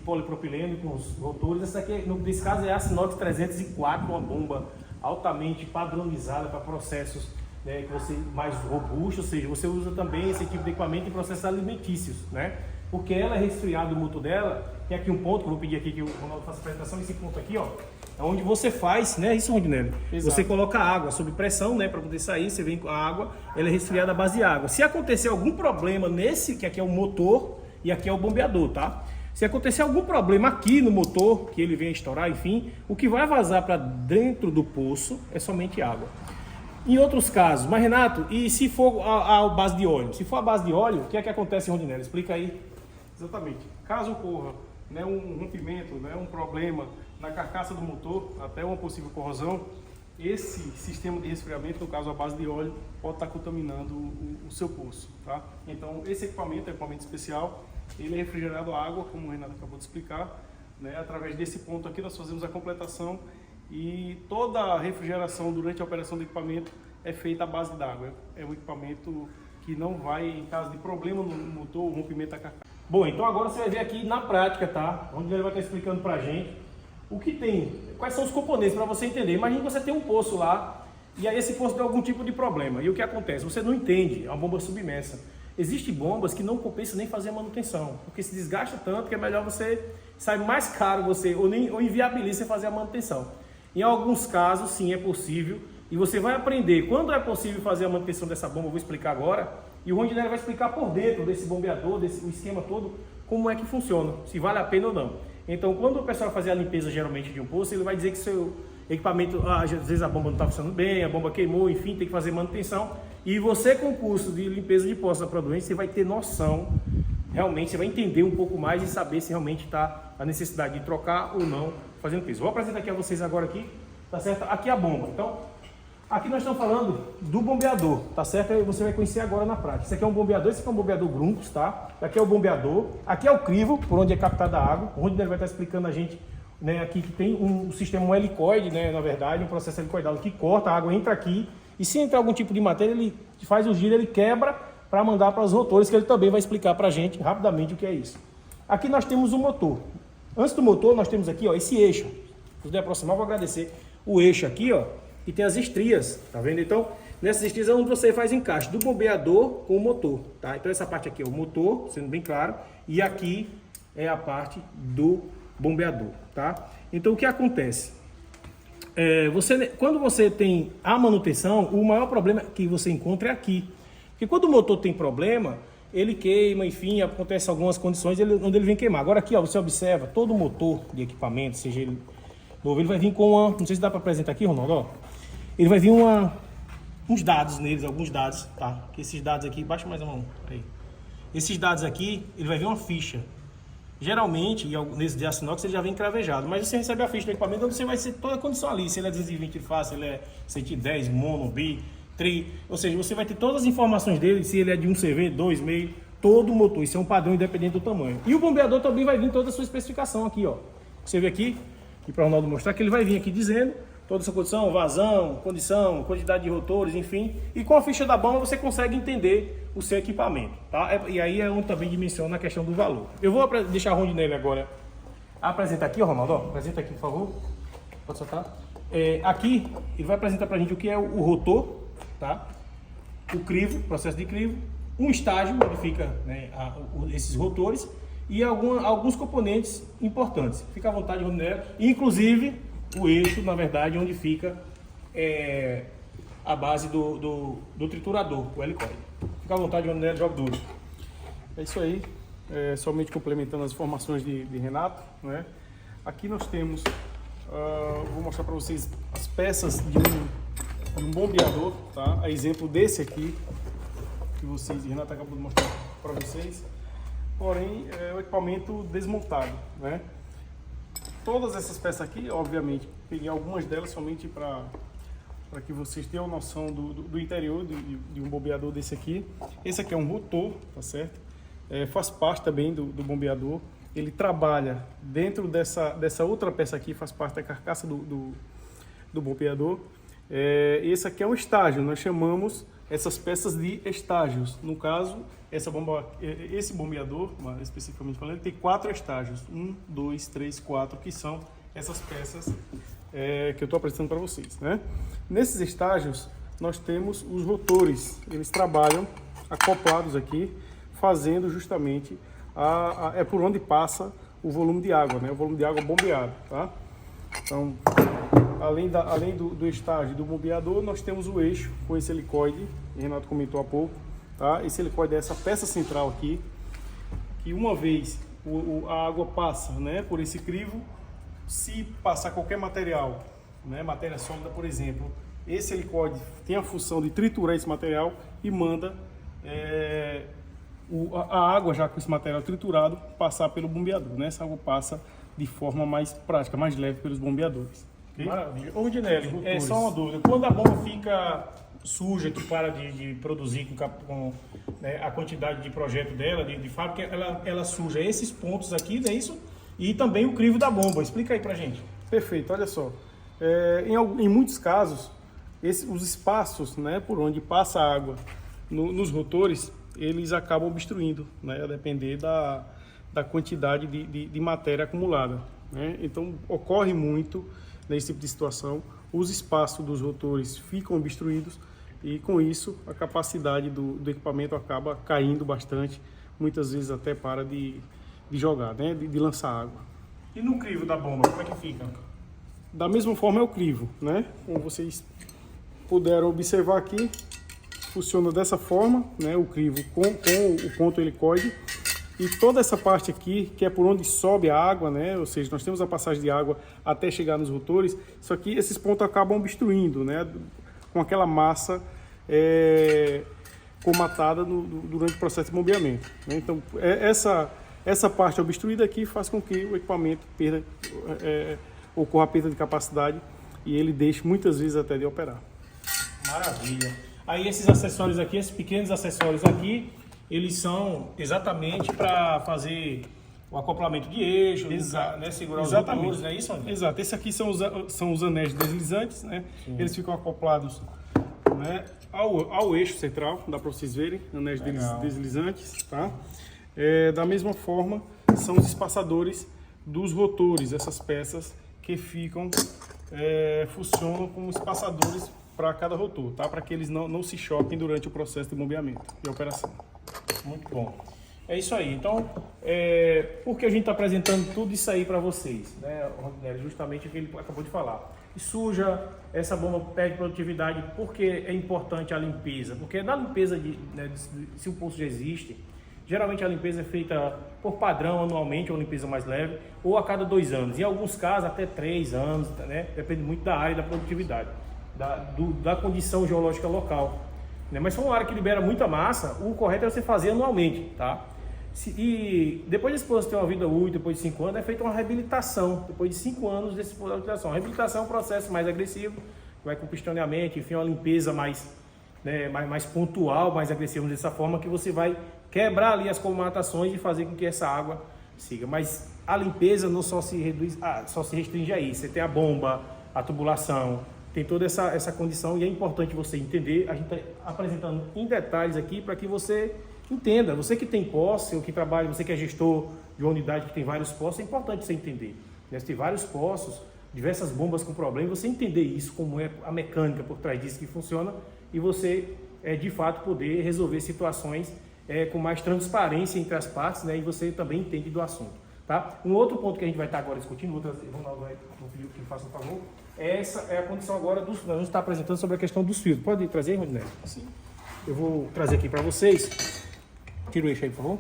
polipropileno com os rotores. Essa aqui, nesse caso, é aço inox 304, uma bomba altamente padronizada para processos, né, que você mais robustos, ou seja, você usa também esse tipo de equipamento em processos alimentícios, né? Porque ela é resfriada, o motor dela, tem aqui um ponto que eu vou pedir aqui que o Ronaldo faça a apresentação, esse ponto aqui, ó, é onde você faz, né, isso, Rondinelli? Você coloca a água sob pressão, né, para poder sair, você vem com a água, ela é resfriada à base de água. Se acontecer algum problema nesse, que aqui é o motor e aqui é o bombeador, tá? Se acontecer algum problema aqui no motor, que ele venha estourar, enfim, o que vai vazar para dentro do poço é somente água. Em outros casos, mas Renato, e se for a base de óleo? Se for a base de óleo, o que é que acontece, Rondinelli? Explica aí. Exatamente. Caso ocorra, né, um rompimento, né, um problema na carcaça do motor, até uma possível corrosão, esse sistema de resfriamento, no caso a base de óleo, pode estar contaminando o seu poço, tá? Então esse equipamento é um equipamento especial, ele é refrigerado a água, como o Renato acabou de explicar, né? Através desse ponto aqui nós fazemos a completação e toda a refrigeração durante a operação do equipamento é feita à base d'água. É um equipamento que não vai, em caso de problema no motor, rompimento da carcaça. Bom, então agora você vai ver aqui na prática, tá? Onde ele vai estar explicando pra gente o que tem, quais são os componentes para você entender. Imagina que você tem um poço lá e aí esse poço tem algum tipo de problema. E o que acontece? Você não entende, é uma bomba submersa. Existem bombas que não compensa nem fazer a manutenção, porque se desgasta tanto que é melhor você, sai mais caro você, ou inviabiliza você fazer a manutenção. Em alguns casos, sim, é possível, e você vai aprender quando é possível fazer a manutenção dessa bomba, eu vou explicar agora, e o Rondinelli vai explicar por dentro desse bombeador, o esquema todo, como é que funciona, se vale a pena ou não. Então, quando o pessoal vai fazer a limpeza geralmente de um poço, ele vai dizer que seu equipamento, às vezes a bomba não está funcionando bem, a bomba queimou, enfim, tem que fazer manutenção. E você, com o curso de limpeza de poços da Produente, você vai ter noção, realmente, você vai entender um pouco mais e saber se realmente está a necessidade de trocar ou não fazendo piso. Vou apresentar aqui a vocês agora aqui, tá certo? Aqui a bomba. Então, aqui nós estamos falando do bombeador, tá certo? Aí você vai conhecer agora na prática. Esse aqui é um bombeador, esse aqui é um bombeador Grumpus, tá? Aqui é o bombeador, aqui é o crivo, por onde é captada a água, onde ele vai estar explicando a gente, né, aqui que tem um sistema, um helicoide, né, na verdade, um processo helicoidal que corta, a água entra aqui, e se entrar algum tipo de matéria, ele faz o giro, ele quebra para mandar para os rotores, que ele também vai explicar para a gente rapidamente o que é isso. Aqui nós temos o motor. Antes do motor, nós temos aqui, ó, esse eixo. Se puder aproximar, eu vou agradecer. O eixo aqui, ó, e tem as estrias, tá vendo? Então, nessas estrias é onde você faz encaixe do bombeador com o motor, tá? Então, essa parte aqui é o motor, sendo bem claro, e aqui é a parte do bombeador, tá? Então, o que acontece? Quando você tem a manutenção, o maior problema que você encontra é aqui. Porque quando o motor tem problema, ele queima, enfim, acontece algumas condições onde ele vem queimar. Agora aqui, ó, você observa, todo motor de equipamento, seja ele novo, ele vai vir com uma... Não sei se dá para apresentar aqui, Ronaldo, ó. Ele vai vir uns dados neles, alguns dados, tá? Que esses dados aqui, baixa mais a mão, aí. Esses dados aqui, ele vai vir uma ficha. Geralmente, nesse de aço inox, ele já vem cravejado, mas você recebe a ficha do equipamento onde você vai ser toda a condição ali, se ele é 220 fácil, se ele é 110, mono, bi, tri, ou seja, você vai ter todas as informações dele, se ele é de 1 CV, 2, meio, todo o motor, isso é um padrão independente do tamanho. E o bombeador também vai vir toda a sua especificação aqui, ó. Você vê aqui, e para o Ronaldo mostrar, que ele vai vir aqui dizendo toda essa condição, vazão, condição, quantidade de rotores, enfim. E com a ficha da bomba você consegue entender o seu equipamento, tá? E aí é onde também dimensiona a questão do valor. Eu vou deixar o Rondinelli agora apresentar aqui, ó, Ronaldo, ó, apresenta aqui, por favor. Pode soltar. Aqui ele vai apresentar pra gente o que é o rotor, tá? O crivo, processo de crivo, um estágio onde fica, né, esses rotores e alguns componentes importantes. Fica à vontade, Rondinelli, inclusive o eixo, na verdade, onde fica a base do triturador, o helicoide. Fica à vontade, Rondinelli, joga duro. É isso aí, somente complementando as informações de Renato, né? Aqui nós temos, vou mostrar para vocês as peças de um bombeador, tá? A exemplo desse aqui, que Renato acabou de mostrar para vocês, porém é o equipamento desmontado, né? Todas essas peças aqui, obviamente, peguei algumas delas somente para que vocês tenham noção do interior de um bombeador desse aqui. Esse aqui é um rotor, tá certo? Faz parte também do bombeador. Ele trabalha dentro dessa outra peça aqui, faz parte da carcaça do bombeador. Esse aqui é um estágio, nós chamamos essas peças de estágios. No caso, esse bombeador, especificamente falando, ele tem 4 estágios. 1, 2, 3, 4, que são essas peças que eu estou apresentando para vocês, né? Nesses estágios, nós temos os rotores. Eles trabalham acoplados aqui, fazendo justamente por onde passa o volume de água, né? O volume de água bombeado, tá? Então, além do estágio do bombeador, nós temos o eixo com esse helicoide, que o Renato comentou há pouco, tá? Esse helicoide é essa peça central aqui, que uma vez a água passa, né, por esse crivo. Se passar qualquer material, né, matéria sólida, por exemplo, esse helicóide tem a função de triturar esse material e manda a água, já com esse material triturado, passar pelo bombeador, né? Essa água passa de forma mais prática, mais leve pelos bombeadores. Okay? Maravilha. Ô, Rudinelli, é só uma dúvida. Quando a bomba fica suja, que para de produzir com né, a quantidade de projeto dela, de fábrica, ela suja esses pontos aqui, não é isso? E também o crivo da bomba. Explica aí pra gente. Perfeito, olha só. Em muitos casos, os espaços, né, por onde passa a água nos rotores, eles acabam obstruindo, né, a depender da quantidade de matéria acumulada, né? Então, ocorre muito nesse tipo de situação, os espaços dos rotores ficam obstruídos e, com isso, a capacidade do equipamento acaba caindo bastante, muitas vezes até para de jogar, né, de lançar água. E no crivo da bomba, como é que fica? Da mesma forma é o crivo, né? Como vocês puderam observar aqui, funciona dessa forma, né? O crivo com o ponto helicoide. E toda essa parte aqui, que é por onde sobe a água, né? Ou seja, nós temos a passagem de água até chegar nos rotores. Isso aqui, esses pontos acabam obstruindo, né? Com aquela massa comatada durante o processo de bombeamento, né? Então, essa parte obstruída aqui faz com que o equipamento ocorra a perda de capacidade e ele deixe muitas vezes até de operar. Maravilha. Aí esses acessórios aqui, esses pequenos acessórios aqui, eles são exatamente para fazer o acoplamento de eixo, né, segurar os rotores, não é isso, André? Exato. Esses aqui são os anéis deslizantes, né? Sim. Eles ficam acoplados, né, ao eixo central, dá para vocês verem, anéis deslizantes, tá? Da mesma forma, são os espaçadores dos rotores, essas peças que ficam, funcionam como espaçadores para cada rotor, tá? Para que eles não se choquem durante o processo de bombeamento e operação. Muito bom. É isso aí. Então, por que a gente está apresentando tudo isso aí para vocês, né, Rondinelli? Justamente o que ele acabou de falar. E suja, essa bomba perde produtividade, porque é importante a limpeza. Porque na limpeza, se o poço já existe, geralmente a limpeza é feita por padrão anualmente, ou limpeza mais leve, ou a cada 2 anos. Em alguns casos, até 3 anos, né? Depende muito da área e da produtividade, da condição geológica local. Né? Mas se for uma área que libera muita massa, o correto é você fazer anualmente, tá? E depois desse poço ter uma vida útil, depois de 5 anos, é feita uma reabilitação. Depois de 5 anos desse poço de reabilitação. A reabilitação é um processo mais agressivo, vai com pistoneamento, enfim, uma limpeza mais pontual, mais agressiva dessa forma, que você vai quebrar ali as comatações e fazer com que essa água siga. Mas a limpeza não só se restringe a isso. Você tem a bomba, a tubulação, tem toda essa condição, e é importante você entender. A gente está apresentando em detalhes aqui para que você entenda. Você que tem posse, ou que trabalha, você que é gestor de uma unidade que tem vários poços, é importante você entender. Né? Você tem vários poços, diversas bombas com problema, você entender isso, como é a mecânica por trás disso que funciona, e você, de fato, poder resolver situações com mais transparência entre as partes, né? E você também entende do assunto. Tá? Um outro ponto que a gente vai estar agora discutindo, Ronaldo vai pedir que faça um favor, essa é a condição agora nós vamos estar apresentando sobre a questão dos filtros. Pode trazer, Rodinelli? Sim. Eu vou trazer aqui para vocês. Tira o eixo aí, por favor.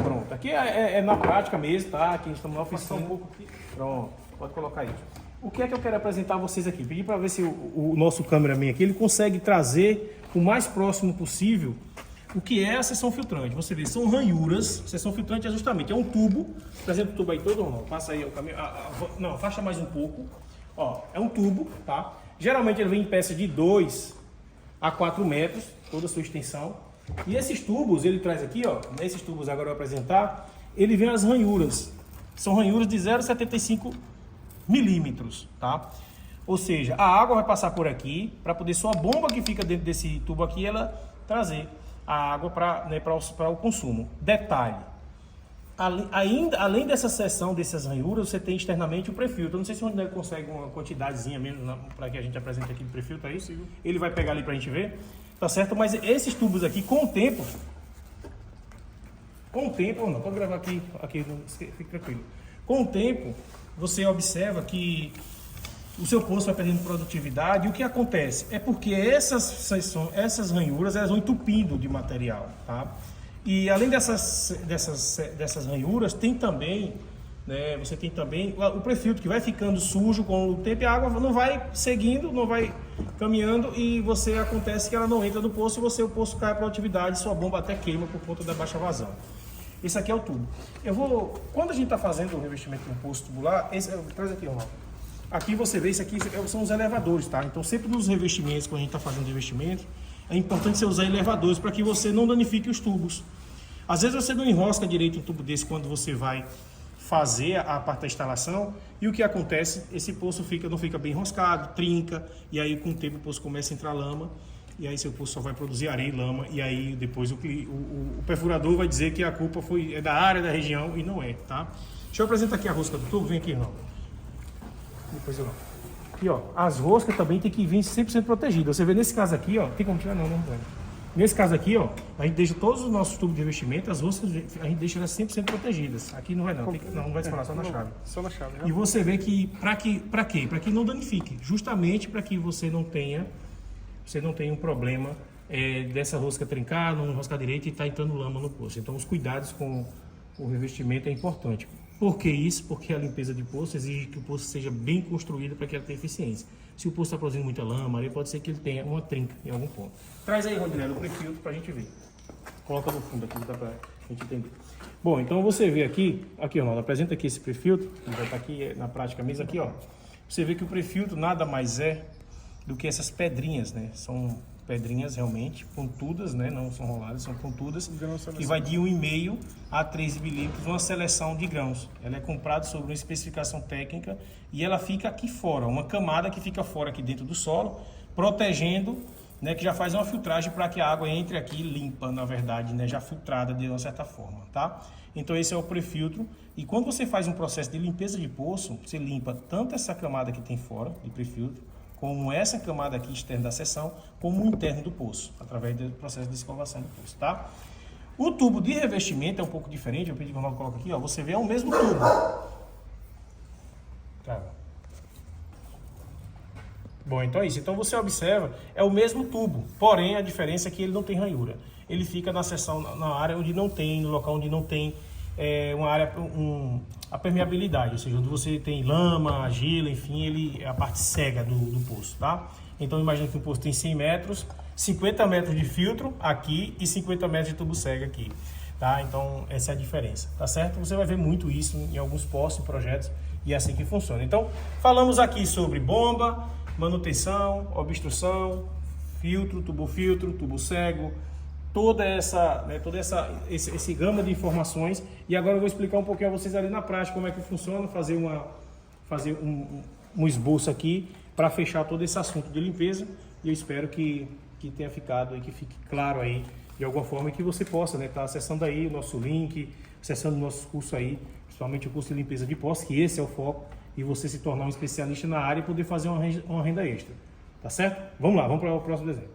Pronto. Aqui é na prática mesmo, tá? Aqui estamos na oficina. Pronto. Pode colocar aí. O que é que eu quero apresentar a vocês aqui? Pedir para ver se o nosso cameraman aqui ele consegue trazer o mais próximo possível o que é a seção filtrante. Você vê, são ranhuras. Seção filtrante é justamente um tubo. Apresenta o tubo aí todo, não? Passa aí o caminho. Não, afasta mais um pouco. Ó, é um tubo, tá? Geralmente ele vem em peça de 2 a 4 metros, toda a sua extensão. E esses tubos, ele traz aqui, ó, nesses tubos agora eu vou apresentar, ele vem as ranhuras. São ranhuras de 0,75 milímetros, tá? Ou seja, a água vai passar por aqui, para poder só a bomba que fica dentro desse tubo aqui, ela trazer a água para o consumo. Detalhe, além dessa seção dessas ranhuras, você tem externamente o pré-filtro. Não sei se o Rondinelli consegue uma quantidadezinha mesmo para que a gente apresente aqui do pré-filtro, é isso? Ele vai pegar ali para a gente ver, tá certo? Mas esses tubos aqui, com o tempo, não, pode gravar aqui, fique tranquilo. Com o tempo, você observa que o seu poço vai perdendo produtividade, e o que acontece? É porque essas ranhuras, elas vão entupindo de material, tá? E além dessas ranhuras, tem também, né, você tem também o pré-filtro que vai ficando sujo com o tempo e a água não vai seguindo, não vai caminhando e acontece que ela não entra no poço e o poço cai para a atividade, sua bomba até queima por conta da baixa vazão. Esse aqui é o tubo. Quando a gente está fazendo o revestimento de um poço tubular, traz aqui, Ronaldo. Aqui você vê, isso aqui são os elevadores, tá? Então sempre nos revestimentos, quando a gente está fazendo revestimento, é importante você usar elevadores para que você não danifique os tubos. Às vezes você não enrosca direito um tubo desse quando você vai fazer a parte da instalação e o que acontece, esse poço não fica bem enroscado, trinca e aí com o tempo o poço começa a entrar lama e aí seu poço só vai produzir areia e lama e aí depois o perfurador vai dizer que a culpa é da área, da região e não é, tá? Deixa eu apresentar aqui a rosca do tubo, vem aqui, irmão. Depois eu não. Aqui, ó, as roscas também tem que vir 100% protegidas. Você vê nesse caso aqui, ó, tem como tirar? Não. Nesse caso aqui, ó, a gente deixa todos os nossos tubos de revestimento, as roscas a gente deixa elas 100% protegidas. Aqui não vai não, não vai disparar, só na chave. Só na chave, né? E você vê que, pra quê? Pra que não danifique. Justamente para que você não tenha um problema dessa rosca trincar, não enroscar direito e tá entrando lama no poço. Então os cuidados com o revestimento é importante. Por que isso? Porque a limpeza de poço exige que o poço seja bem construído para que ela tenha eficiência. Se o poço está produzindo muita lama, aí pode ser que ele tenha uma trinca em algum ponto. Traz aí, Rodinelli, o pré-filtro para a gente ver. Coloca no fundo aqui, dá para a gente entender. Bom, então você vê aqui, Ronaldo, apresenta aqui esse pré-filtro, que vai estar aqui na prática mesmo, aqui, ó. Você vê que o pré-filtro nada mais é do que essas pedrinhas, né? São pedrinhas realmente pontudas, né? Não são roladas, são pontudas, que vai de 1,5 a 3 milímetros, uma seleção de grãos. Ela é comprada sobre uma especificação técnica e ela fica aqui fora, uma camada que fica fora aqui dentro do solo, protegendo, né? Que já faz uma filtragem para que a água entre aqui limpa, na verdade, né? Já filtrada de uma certa forma, tá? Então esse é o pré-filtro e quando você faz um processo de limpeza de poço, você limpa tanto essa camada que tem fora de pré-filtro, como essa camada aqui externa da seção, como o interno do poço, através do processo de escovação do poço, tá? O tubo de revestimento é um pouco diferente, eu pedi que o Ronaldo coloque aqui, ó, você vê, é o mesmo tubo. Tá. Bom, então é isso. Então você observa, é o mesmo tubo, porém a diferença é que ele não tem ranhura. Ele fica na seção, na área onde não tem, no local onde não tem uma área, a permeabilidade, ou seja, onde você tem lama, argila, enfim, ele é a parte cega do poço, tá? Então imagina que o poço tem 100 metros, 50 metros de filtro aqui e 50 metros de tubo cega aqui, tá? Então essa é a diferença, tá certo? Você vai ver muito isso em alguns postos, em projetos, e é assim que funciona. Então falamos aqui sobre bomba, manutenção, obstrução, filtro, tubo cego, esse gama de informações, e agora eu vou explicar um pouquinho a vocês ali na prática como é que funciona, fazer um esboço aqui para fechar todo esse assunto de limpeza, e eu espero que tenha ficado e que fique claro aí de alguma forma e que você possa estar acessando aí o nosso link, acessando o nosso curso aí, principalmente o curso de limpeza de poços, que esse é o foco, e você se tornar um especialista na área e poder fazer uma renda extra, tá certo? Vamos lá, vamos para o próximo desenho.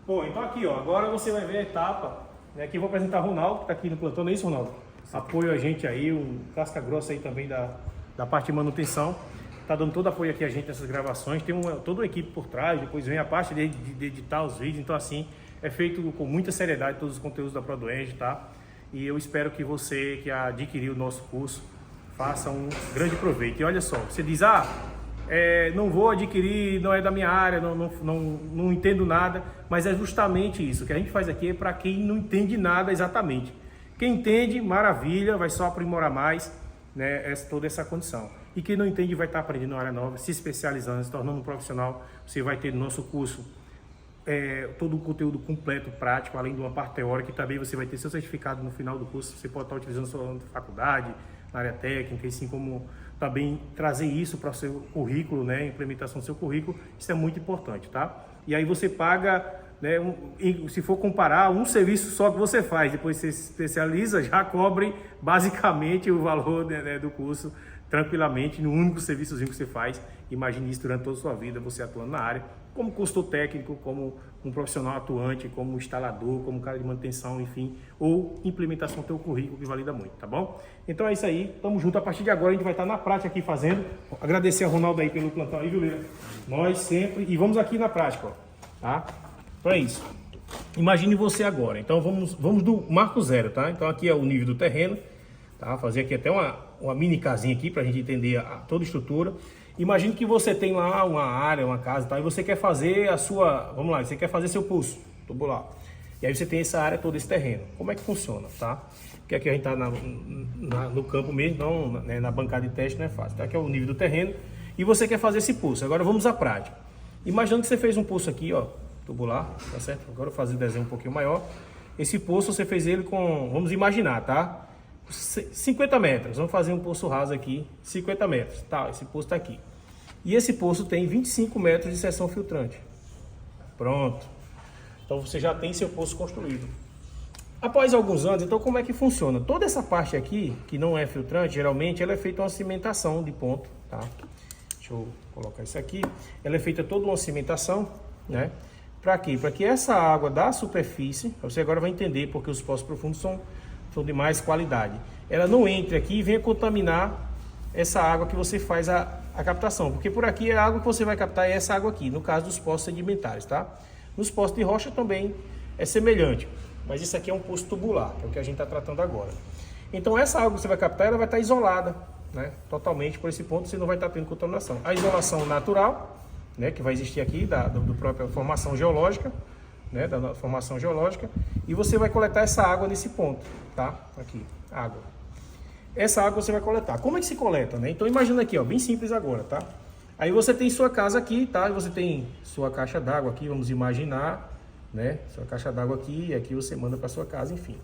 Bom, então aqui, ó, agora você vai ver a etapa, né? Aqui eu vou apresentar o Ronaldo, que está aqui no plantão, não é isso, Ronaldo? Apoio a gente aí, um casca grossa aí também da parte de manutenção. Está dando todo apoio aqui a gente nessas gravações, tem toda uma equipe por trás, depois vem a parte de editar os vídeos, então assim, é feito com muita seriedade todos os conteúdos da ProduEng, tá? E eu espero que você que adquiriu o nosso curso faça um grande proveito. E olha só, você diz, não vou adquirir, não é da minha área, não entendo nada, mas é justamente isso. O que a gente faz aqui é para quem não entende nada exatamente. Quem entende, maravilha, vai só aprimorar mais, né, toda essa condição. E quem não entende vai estar aprendendo uma área nova, se especializando, se tornando um profissional. Você vai ter no nosso curso todo o conteúdo completo, prático, além de uma parte teórica, e também você vai ter seu certificado no final do curso. Você pode estar utilizando sua faculdade, na área técnica, e assim como também trazer isso para o seu currículo, né, implementação do seu currículo, isso é muito importante, tá? E aí você paga, né, se for comparar, um serviço só que você faz, depois você se especializa, já cobre basicamente o valor, né, do curso, tranquilamente, no único serviçozinho que você faz. Imagine isso durante toda a sua vida, você atuando na área, como consultor técnico, como um profissional atuante, como instalador, como cara de manutenção, enfim, ou implementação do teu currículo, que valida muito, tá bom? Então é isso aí, tamo junto. A partir de agora a gente vai estar na prática aqui fazendo. Agradecer a Ronaldo aí pelo plantão aí, viu, Lira? Nós sempre, e vamos aqui na prática, ó, tá? Então é isso. Imagine você agora. Então vamos do marco zero, tá? Então aqui é o nível do terreno, tá? Fazer aqui até uma mini casinha aqui para a gente entender toda a estrutura. Imagine que você tem lá uma área, uma casa, tá? E você quer fazer vamos lá, você quer fazer seu pulso tubular. E aí você tem essa área, todo esse terreno. Como é que funciona, tá? Porque aqui a gente tá no campo mesmo, não, né, na bancada de teste não é fácil, tá? Aqui é o nível do terreno e você quer fazer esse pulso. Agora vamos à prática. Imaginando que você fez um pulso aqui, ó, tubular, tá certo? Agora eu vou fazer o desenho um pouquinho maior. Esse pulso você fez ele com, vamos imaginar, tá? 50 metros, vamos fazer um pulso raso aqui, 50 metros, tá? Esse pulso tá aqui. E esse pulso tem 25 metros de seção filtrante. Pronto. Então você já tem seu poço construído. Após alguns anos, então como é que funciona? Toda essa parte aqui, que não é filtrante, geralmente ela é feita uma cimentação de ponto, tá? Deixa eu colocar isso aqui. Ela é feita toda uma cimentação, né? Para quê? Para que essa água da superfície, você agora vai entender porque os poços profundos são de mais qualidade. Ela não entre aqui e venha contaminar essa água que você faz a captação, porque por aqui a água que você vai captar é essa água aqui, no caso dos poços sedimentares, tá? Nos poços de rocha também é semelhante, mas isso aqui é um poço tubular, que é o que a gente está tratando agora. Então essa água que você vai captar, ela vai estar isolada, né? Totalmente por esse ponto, você não vai estar tendo contaminação. A isolação natural, né, que vai existir aqui do própria formação geológica, né, da formação geológica, e você vai coletar essa água nesse ponto, tá? Aqui, água. Essa água você vai coletar. Como é que se coleta, né? Então imagina aqui, ó, bem simples agora, tá? Aí você tem sua casa aqui, tá? E você tem sua caixa d'água aqui, vamos imaginar, né? Sua caixa d'água aqui, e aqui você manda para sua casa, enfim.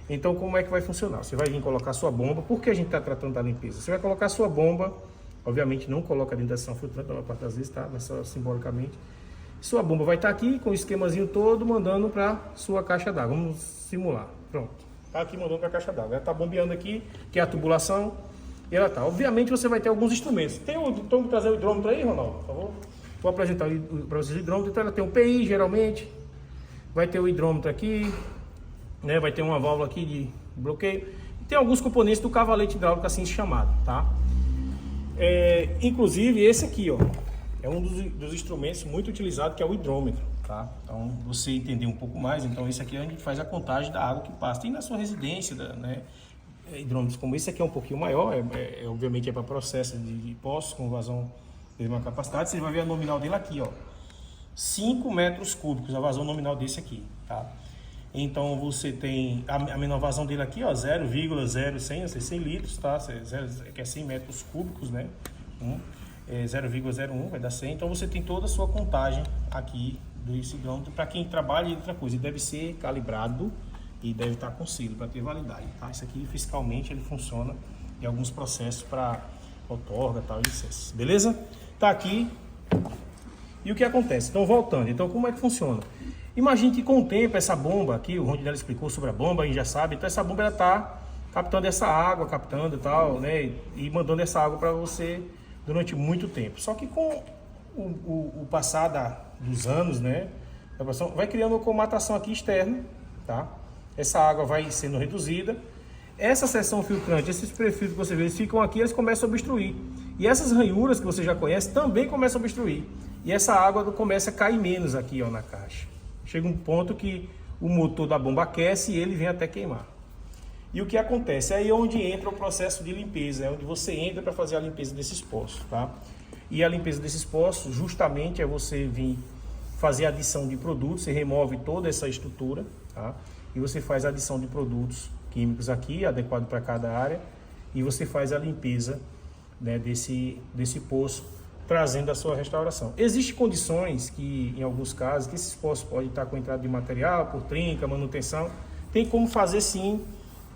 Então como é que vai funcionar? Você vai vir colocar sua bomba. Por que a gente está tratando da limpeza? Você vai colocar sua bomba, obviamente não coloca dentro da seção filtrante, na maior parte das vezes, tá? Mas só simbolicamente. Sua bomba vai estar aqui com o esquemazinho todo, mandando para sua caixa d'água. Vamos simular. Pronto. Tá aqui mandando para a caixa d'água. Ela está bombeando aqui, que é a tubulação. E ela tá. Obviamente você vai ter alguns instrumentos. Vamos trazer o hidrômetro aí, Ronaldo, por favor? Vou apresentar para vocês o hidrômetro. Então ela tem um PI, geralmente. Vai ter o hidrômetro aqui, né? Vai ter uma válvula aqui de bloqueio. Tem alguns componentes do cavalete hidráulico assim chamado, tá? Inclusive esse aqui, ó, é um dos instrumentos muito utilizado, que é o hidrômetro, tá? Então, você entender um pouco mais, então esse aqui a gente faz a contagem da água que passa. Tem na sua residência, né? Hidrômetros como esse aqui é um pouquinho maior, obviamente é para processo de poços com vazão de mesma capacidade. Você vai ver a nominal dele aqui, ó, 5 metros cúbicos, a vazão nominal desse aqui, tá? Então você tem a menor vazão dele aqui, ó, 0,0100 litros, tá? Que é 100 metros cúbicos, né? 0,01 vai dar 100. Então você tem toda a sua contagem aqui do hidrômetro. Para quem trabalha em outra coisa, ele deve ser calibrado e deve estar com selo para ter validade, tá? Isso aqui fiscalmente ele funciona em alguns processos para outorga, tal, licença, beleza? Tá aqui. E o que acontece? Então voltando, então como é que funciona? Imagine que com o tempo essa bomba aqui, o Rondinelli explicou sobre a bomba, a gente já sabe, então essa bomba ela tá captando essa água, captando e tal, né? E mandando essa água para você durante muito tempo. Só que com o passar dos anos, né? Vai criando uma comatação aqui externa, tá? Essa água vai sendo reduzida. Essa seção filtrante, esses perfis que você vê, eles ficam aqui, eles começam a obstruir. E essas ranhuras que você já conhece também começam a obstruir. E essa água começa a cair menos aqui, ó, na caixa. Chega um ponto que o motor da bomba aquece e ele vem até queimar. E o que acontece? É aí onde entra o processo de limpeza, é onde você entra para fazer a limpeza desses poços, tá? E a limpeza desses poços, justamente, é você vir fazer a adição de produtos, você remove toda essa estrutura, tá? E você faz a adição de produtos químicos aqui, adequado para cada área, e você faz a limpeza, né, desse poço, trazendo a sua restauração. Existem condições que, em alguns casos, que esses poços podem estar com entrada de material, por trinca, manutenção. Tem como fazer, sim,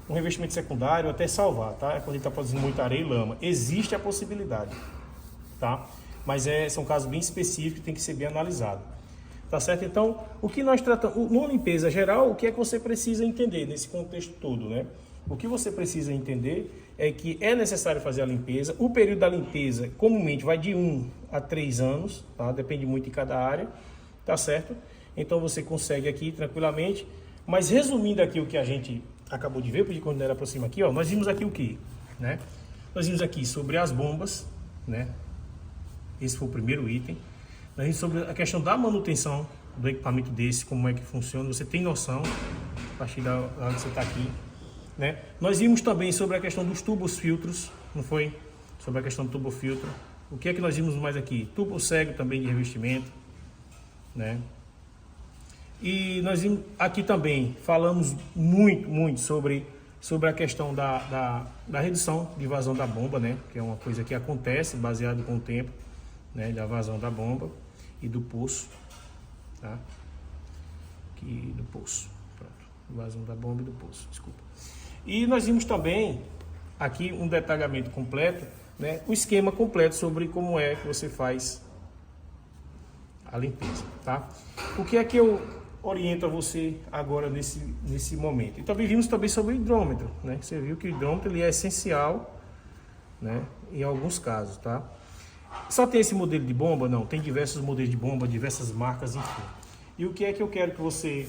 um revestimento secundário, até salvar, tá? Quando ele está produzindo muita areia e lama. Existe a possibilidade, tá? Mas são casos bem específicos que tem que ser bem analisado. Tá certo? Então, o que nós tratamos, numa limpeza geral, o que é que você precisa entender nesse contexto todo, né? O que você precisa entender é que é necessário fazer a limpeza. O período da limpeza, comumente, vai de 1 a 3 anos, tá? Depende muito de cada área, tá certo? Então, você consegue aqui tranquilamente. Mas, resumindo aqui o que a gente acabou de ver, porque quando era por cima aqui, ó, nós vimos aqui o que, né? Nós vimos aqui sobre as bombas, né? Esse foi o primeiro item. Nós vimos sobre a questão da manutenção do equipamento desse, como é que funciona, você tem noção a partir da hora que você está aqui, né? Nós vimos também sobre a questão dos tubos filtros, não foi? Sobre a questão do tubo filtro. O que é que nós vimos mais aqui? Tubo cego também de revestimento, né? E nós vimos aqui também, falamos muito sobre a questão da redução de vazão da bomba, né? Que é uma coisa que acontece baseado com o tempo, né? Da vazão da bomba e do poço, tá? Aqui do poço, pronto. Vazão da bomba e do poço, desculpa. E nós vimos também aqui um detalhamento completo, né? O esquema completo sobre como é que você faz a limpeza, tá? O que é que eu oriento a você agora nesse momento? E também vimos também sobre o hidrômetro, né? Você viu que o hidrômetro ele é essencial, né? Em alguns casos, tá? Só tem esse modelo de bomba? Não, tem diversos modelos de bomba, diversas marcas, enfim. E o que é que eu quero que você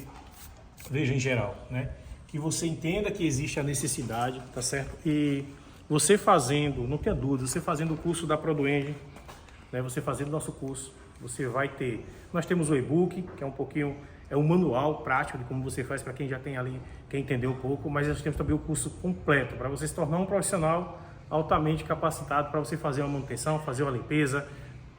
veja em geral, né? Que você entenda que existe a necessidade, tá certo? E você fazendo, não tenha dúvida, você fazendo o curso da ProduEngine, né? Você fazendo o nosso curso, você vai ter... Nós temos o e-book, que é um pouquinho... É um manual prático de como você faz para quem já tem ali, quem entendeu um pouco, mas nós temos também o curso completo, para você se tornar um profissional altamente capacitado para você fazer uma manutenção, fazer uma limpeza,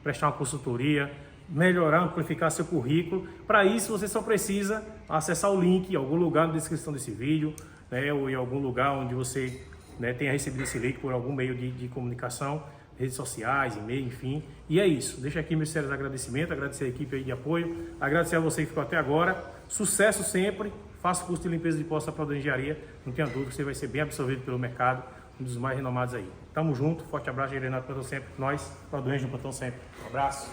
prestar uma consultoria, melhorar, amplificar seu currículo. Para isso você só precisa acessar o link em algum lugar na descrição desse vídeo, né, ou em algum lugar onde você, né, tenha recebido esse link por algum meio de comunicação, redes sociais, e-mail, enfim. E é isso. Deixa aqui meus sérios agradecimentos, agradecer a equipe aí de apoio, agradecer a você que ficou até agora. Sucesso sempre. Faça o curso de limpeza de poços da ProduEngine. Não tenha dúvida que você vai ser bem absorvido pelo mercado, um dos mais renomados aí. Tamo junto. Forte abraço, Renato Plantão Sempre. Nós, ProduEngine, Plantão Sempre. Um abraço.